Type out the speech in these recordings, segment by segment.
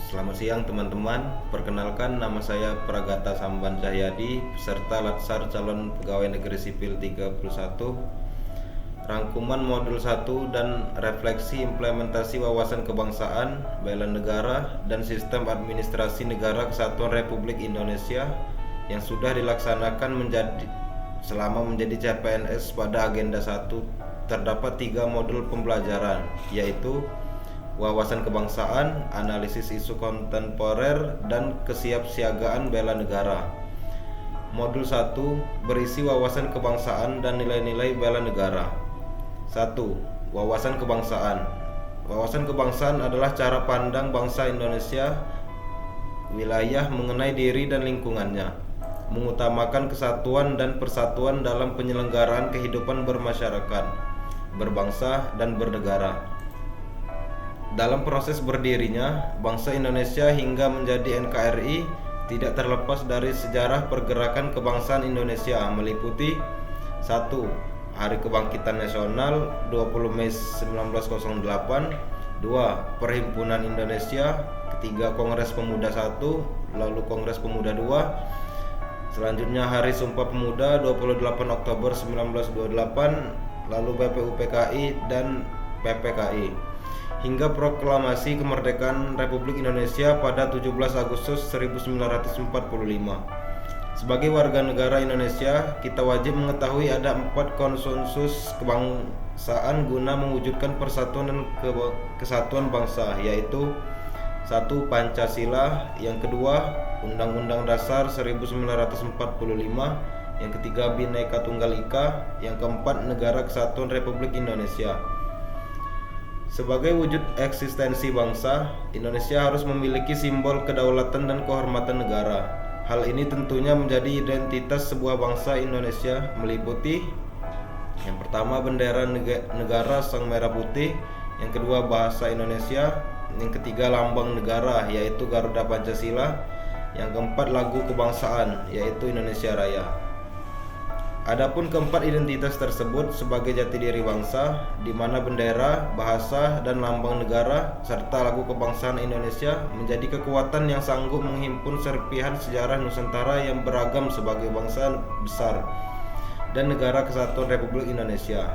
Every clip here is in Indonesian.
Selamat siang teman-teman, perkenalkan nama saya Pragata Samban Cahyadi, peserta Latsar Calon Pegawai Negeri Sipil 31, rangkuman modul 1 dan refleksi implementasi wawasan kebangsaan, bela negara, dan sistem administrasi negara Kesatuan Republik Indonesia yang sudah dilaksanakan selama menjadi CPNS pada agenda 1 terdapat 3 modul pembelajaran, yaitu wawasan kebangsaan, analisis isu kontemporer, dan kesiapsiagaan bela negara. Modul 1 berisi wawasan kebangsaan dan nilai-nilai bela negara. 1. Wawasan kebangsaan. Wawasan kebangsaan adalah cara pandang bangsa Indonesia wilayah mengenai diri dan lingkungannya, mengutamakan kesatuan dan persatuan dalam penyelenggaraan kehidupan bermasyarakat, berbangsa, dan bernegara. Dalam proses berdirinya bangsa Indonesia hingga menjadi NKRI tidak terlepas dari sejarah pergerakan kebangsaan Indonesia meliputi 1. Hari Kebangkitan Nasional 20 Mei 1908, 2. Perhimpunan Indonesia, ketiga Kongres Pemuda 1, lalu Kongres Pemuda 2, selanjutnya Hari Sumpah Pemuda 28 Oktober 1928, lalu BPUPKI dan PPKI, hingga proklamasi kemerdekaan Republik Indonesia pada 17 Agustus 1945. Sebagai warga negara Indonesia, kita wajib mengetahui ada 4 konsensus kebangsaan guna mewujudkan persatuan dan kesatuan bangsa, yaitu 1. Pancasila, yang kedua Undang-Undang Dasar 1945, yang ketiga Bhinneka Tunggal Ika, yang keempat Negara Kesatuan Republik Indonesia. Sebagai wujud eksistensi bangsa, Indonesia harus memiliki simbol kedaulatan dan kehormatan negara. Hal ini tentunya menjadi identitas sebuah bangsa Indonesia, meliputi yang pertama bendera negara sang merah putih, yang kedua bahasa Indonesia, yang ketiga lambang negara yaitu Garuda Pancasila, yang keempat lagu kebangsaan yaitu Indonesia Raya. Adapun keempat identitas tersebut sebagai jati diri bangsa, di mana bendera, bahasa, dan lambang negara serta lagu kebangsaan Indonesia menjadi kekuatan yang sanggup menghimpun serpihan sejarah Nusantara yang beragam sebagai bangsa besar dan negara kesatuan Republik Indonesia.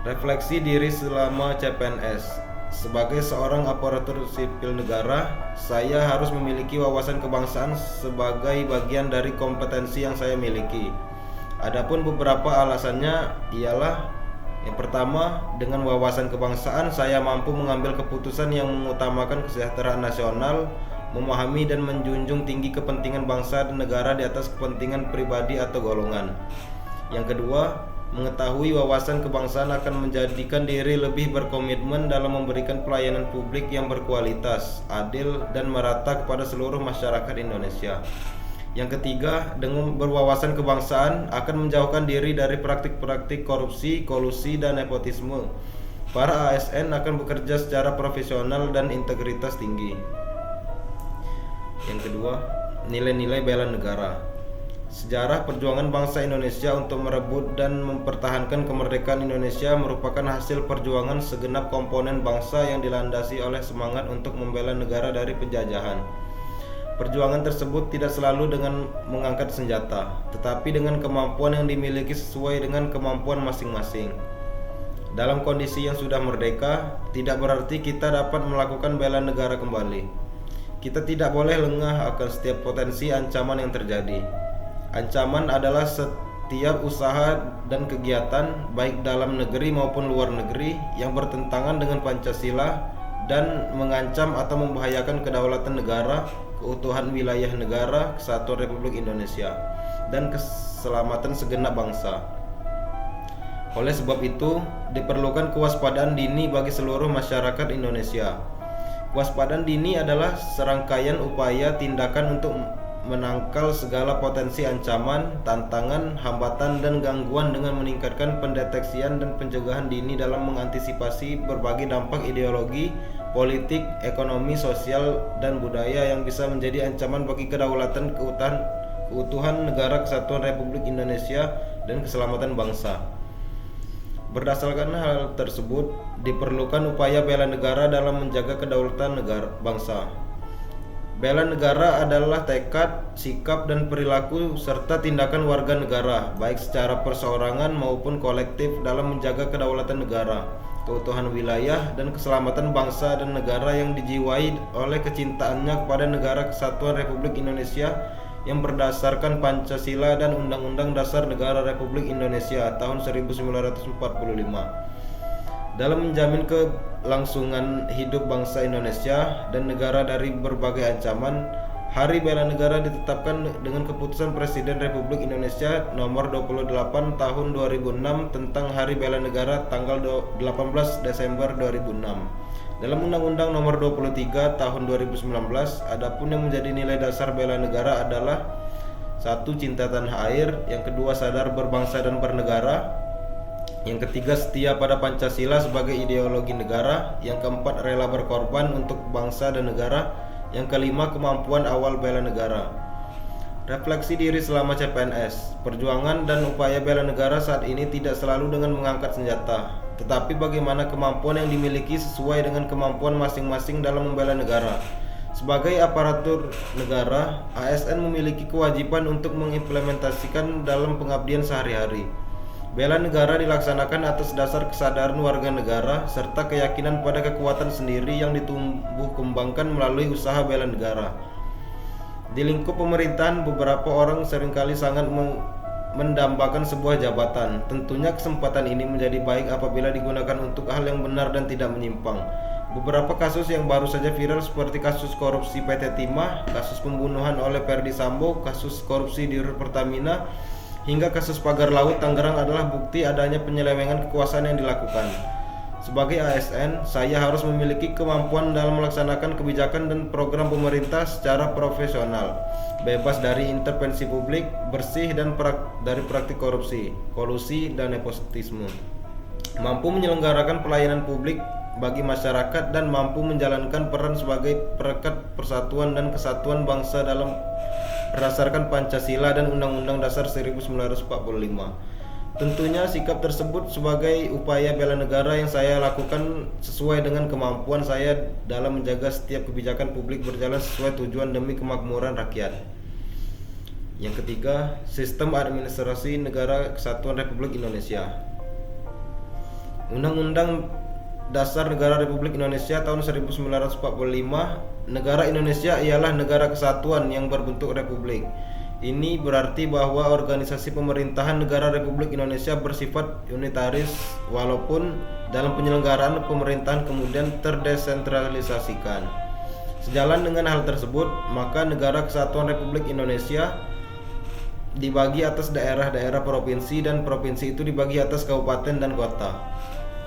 Refleksi diri selama CPNS. Sebagai seorang aparatur sipil negara, saya harus memiliki wawasan kebangsaan sebagai bagian dari kompetensi yang saya miliki. Adapun beberapa alasannya ialah: yang pertama, dengan wawasan kebangsaan saya mampu mengambil keputusan yang mengutamakan kesejahteraan nasional, memahami dan menjunjung tinggi kepentingan bangsa dan negara di atas kepentingan pribadi atau golongan. Yang kedua, mengetahui wawasan kebangsaan akan menjadikan diri lebih berkomitmen dalam memberikan pelayanan publik yang berkualitas, adil, dan merata kepada seluruh masyarakat Indonesia. Yang ketiga, dengan berwawasan kebangsaan akan menjauhkan diri dari praktik-praktik korupsi, kolusi, dan nepotisme. Para ASN akan bekerja secara profesional dan integritas tinggi. Yang kedua, nilai-nilai bela negara. Sejarah perjuangan bangsa Indonesia untuk merebut dan mempertahankan kemerdekaan Indonesia merupakan hasil perjuangan segenap komponen bangsa yang dilandasi oleh semangat untuk membela negara dari penjajahan. Perjuangan tersebut tidak selalu dengan mengangkat senjata, tetapi dengan kemampuan yang dimiliki sesuai dengan kemampuan masing-masing. Dalam kondisi yang sudah merdeka, tidak berarti kita dapat melakukan bela negara kembali. Kita tidak boleh lengah akan setiap potensi ancaman yang terjadi. Ancaman adalah setiap usaha dan kegiatan baik dalam negeri maupun luar negeri yang bertentangan dengan Pancasila dan mengancam atau membahayakan kedaulatan negara, keutuhan wilayah negara, kesatuan Republik Indonesia, dan keselamatan segenap bangsa. Oleh sebab itu, diperlukan kewaspadaan dini bagi seluruh masyarakat Indonesia. Kewaspadaan dini adalah serangkaian upaya tindakan untuk menangkal segala potensi ancaman, tantangan, hambatan, dan gangguan dengan meningkatkan pendeteksian dan pencegahan dini dalam mengantisipasi berbagai dampak ideologi, politik, ekonomi, sosial, dan budaya yang bisa menjadi ancaman bagi kedaulatan, keutuhan negara kesatuan Republik Indonesia dan keselamatan bangsa. Berdasarkan hal tersebut, diperlukan upaya bela negara dalam menjaga kedaulatan negara bangsa. Bela negara adalah tekad, sikap, dan perilaku serta tindakan warga negara, baik secara perseorangan maupun kolektif dalam menjaga kedaulatan negara, keutuhan wilayah, dan keselamatan bangsa dan negara yang dijiwai oleh kecintaannya kepada Negara Kesatuan Republik Indonesia yang berdasarkan Pancasila dan Undang-Undang Dasar Negara Republik Indonesia tahun 1945. Dalam menjamin kelangsungan hidup bangsa Indonesia dan negara dari berbagai ancaman, Hari Bela Negara ditetapkan dengan keputusan Presiden Republik Indonesia nomor 28 tahun 2006 tentang Hari Bela Negara tanggal 18 Desember 2006. Dalam Undang-Undang nomor 23 tahun 2019, adapun yang menjadi nilai dasar bela negara adalah: 1. Cinta tanah air, yang kedua sadar berbangsa dan bernegara, yang ketiga setia pada Pancasila sebagai ideologi negara, yang keempat rela berkorban untuk bangsa dan negara, yang kelima kemampuan awal bela negara. Refleksi diri selama CPNS. Perjuangan dan upaya bela negara saat ini tidak selalu dengan mengangkat senjata, tetapi bagaimana kemampuan yang dimiliki sesuai dengan kemampuan masing-masing dalam membela negara. Sebagai aparatur negara, ASN memiliki kewajiban untuk mengimplementasikan dalam pengabdian sehari-hari. Bela negara dilaksanakan atas dasar kesadaran warga negara serta keyakinan pada kekuatan sendiri yang ditumbuh kembangkan melalui usaha bela negara. Di lingkup pemerintahan, beberapa orang seringkali sangat mendambakan sebuah jabatan. Tentunya kesempatan ini menjadi baik apabila digunakan untuk hal yang benar dan tidak menyimpang. Beberapa kasus yang baru saja viral seperti kasus korupsi PT Timah, kasus pembunuhan oleh Ferdi Sambo, kasus korupsi di Pertamina, hingga kasus pagar laut Tangerang adalah bukti adanya penyelewengan kekuasaan yang dilakukan. Sebagai ASN, saya harus memiliki kemampuan dalam melaksanakan kebijakan dan program pemerintah secara profesional, bebas dari intervensi publik, bersih dan dari praktik korupsi, kolusi, dan nepotisme, mampu menyelenggarakan pelayanan publik bagi masyarakat, dan mampu menjalankan peran sebagai perekat persatuan dan kesatuan bangsa dalam berdasarkan Pancasila dan Undang-Undang Dasar 1945. Tentunya sikap tersebut sebagai upaya bela negara yang saya lakukan sesuai dengan kemampuan saya dalam menjaga setiap kebijakan publik berjalan sesuai tujuan demi kemakmuran rakyat. Yang ketiga, sistem administrasi Negara Kesatuan Republik Indonesia. Undang-Undang Dasar Negara Republik Indonesia tahun 1945, negara Indonesia ialah negara kesatuan yang berbentuk republik. Ini berarti bahwa organisasi pemerintahan negara Republik Indonesia bersifat unitaris, walaupun dalam penyelenggaraan pemerintahan kemudian terdesentralisasikan. Sejalan dengan hal tersebut, maka Negara Kesatuan Republik Indonesia dibagi atas daerah-daerah provinsi, dan provinsi itu dibagi atas kabupaten dan kota.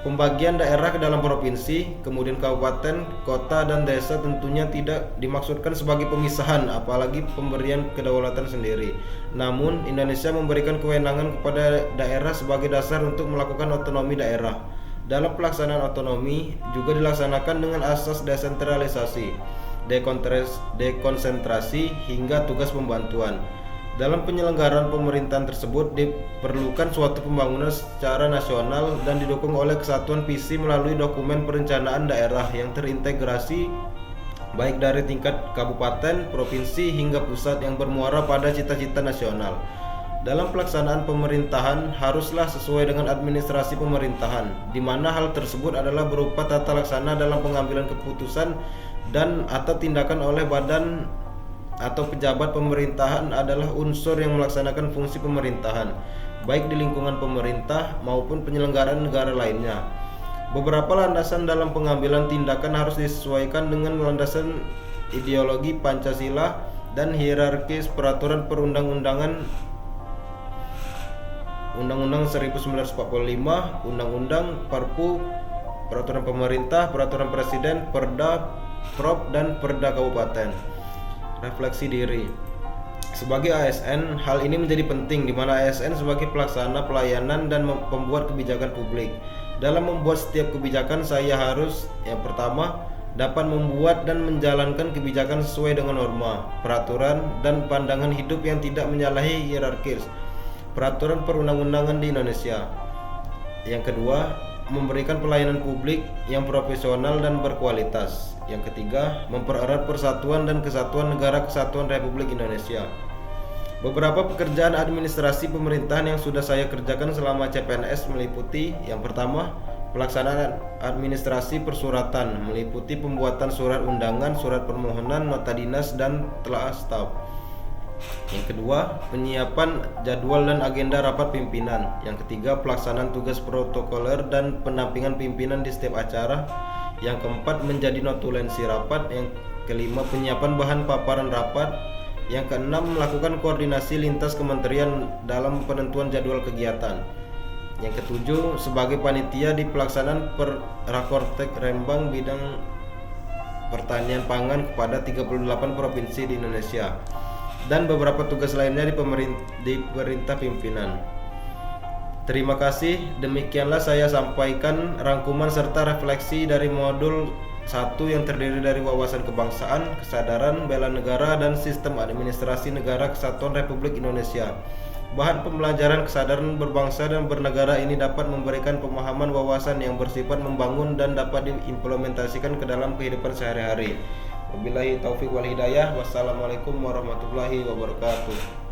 Pembagian daerah ke dalam provinsi, kemudian kabupaten, kota, dan desa tentunya tidak dimaksudkan sebagai pemisahan, apalagi pemberian kedaulatan sendiri. Namun, Indonesia memberikan kewenangan kepada daerah sebagai dasar untuk melakukan otonomi daerah. Dalam pelaksanaan otonomi juga dilaksanakan dengan asas desentralisasi, dekonsentrasi, hingga tugas pembantuan. Dalam penyelenggaraan pemerintahan tersebut diperlukan suatu pembangunan secara nasional dan didukung oleh kesatuan visi melalui dokumen perencanaan daerah yang terintegrasi baik dari tingkat kabupaten, provinsi, hingga pusat yang bermuara pada cita-cita nasional. Dalam pelaksanaan pemerintahan haruslah sesuai dengan administrasi pemerintahan, di mana hal tersebut adalah berupa tata laksana dalam pengambilan keputusan dan atau tindakan oleh badan atau pejabat pemerintahan adalah unsur yang melaksanakan fungsi pemerintahan, baik di lingkungan pemerintah maupun penyelenggaraan negara lainnya. Beberapa landasan dalam pengambilan tindakan harus disesuaikan dengan landasan ideologi Pancasila dan hierarkis peraturan perundang-undangan, Undang-Undang 1945, Undang-Undang, Perpu, Peraturan Pemerintah, Peraturan Presiden, Perda, Prop, dan Perda Kabupaten. Refleksi diri. Sebagai ASN, hal ini menjadi penting di mana ASN sebagai pelaksana pelayanan dan pembuat kebijakan publik. Dalam membuat setiap kebijakan, saya harus yang pertama dapat membuat dan menjalankan kebijakan sesuai dengan norma, peraturan, dan pandangan hidup yang tidak menyalahi hierarkis peraturan perundang-undangan di Indonesia. Yang kedua, memberikan pelayanan publik yang profesional dan berkualitas. Yang ketiga, mempererat persatuan dan kesatuan Negara Kesatuan Republik Indonesia. Beberapa pekerjaan administrasi pemerintahan yang sudah saya kerjakan selama CPNS meliputi: yang pertama, pelaksanaan administrasi persuratan, meliputi pembuatan surat undangan, surat permohonan, nota dinas, dan telaah staf. Yang kedua, penyiapan jadwal dan agenda rapat pimpinan. Yang ketiga, pelaksanaan tugas protokoler dan pendampingan pimpinan di setiap acara. Yang keempat, menjadi notulensi rapat. Yang kelima, penyiapan bahan paparan rapat. Yang keenam, melakukan koordinasi lintas kementerian dalam penentuan jadwal kegiatan. Yang ketujuh, sebagai panitia di pelaksanaan Rakortek Rembang bidang pertanian pangan kepada 38 provinsi di Indonesia, dan beberapa tugas lainnya di perintah pimpinan. Terima kasih. Demikianlah saya sampaikan rangkuman serta refleksi dari modul 1 yang terdiri dari wawasan kebangsaan, kesadaran bela negara, dan sistem administrasi Negara Kesatuan Republik Indonesia. Bahan pembelajaran kesadaran berbangsa dan bernegara ini dapat memberikan pemahaman wawasan yang bersifat membangun dan dapat diimplementasikan ke dalam kehidupan sehari-hari. Wabillahi taufiq wal hidayah. Wassalamualaikum warahmatullahi wabarakatuh.